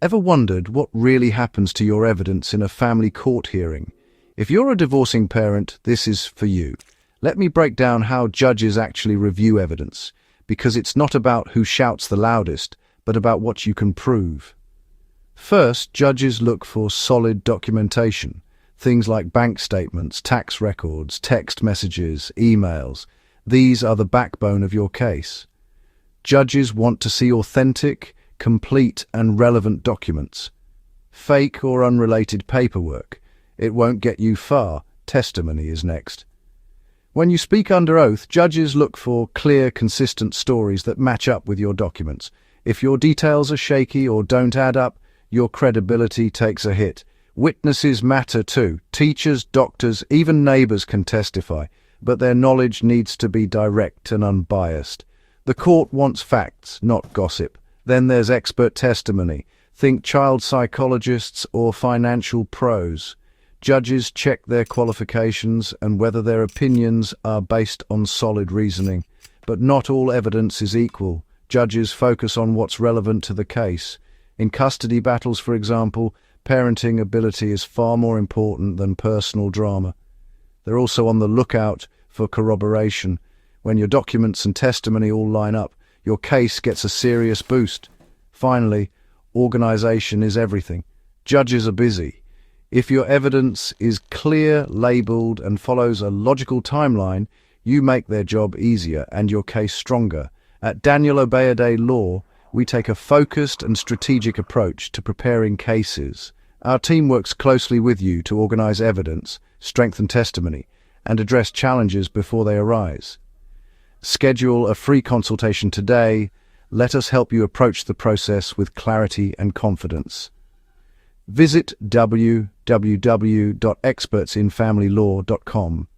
Ever wondered what really happens to your evidence in a family court hearing? If you're a divorcing parent, this is for you. Let me break down how judges actually review evidence, because it's not about who shouts the loudest, but about what you can prove. First, judges look for solid documentation. Things like bank statements, tax records, text messages, emails. These are the backbone of your case. Judges want to see authentic, complete and relevant documents. Fake or unrelated paperwork, it won't get you far. Testimony is next. When you speak under oath, judges look for clear, consistent stories that match up with your documents. If your details are shaky or don't add up, your credibility takes a hit. Witnesses matter too. Teachers, doctors, even neighbors can testify, but their knowledge needs to be direct and unbiased. The court wants facts, not gossip. Then there's expert testimony. Think child psychologists or financial pros. Judges check their qualifications and whether their opinions are based on solid reasoning. But not all evidence is equal. Judges focus on what's relevant to the case. In custody battles, for example, parenting ability is far more important than personal drama. They're also on the lookout for corroboration. When your documents and testimony all line up, your case gets a serious boost. Finally, organization is everything. Judges are busy. If your evidence is clear, labeled, and follows a logical timeline, you make their job easier and your case stronger. At Daniel Obeideh Law, we take a focused and strategic approach to preparing cases. Our team works closely with you to organize evidence, strengthen testimony, and address challenges before they arise. Schedule a free consultation today. Let us help you approach the process with clarity and confidence. Visit www.expertsinfamilylaw.com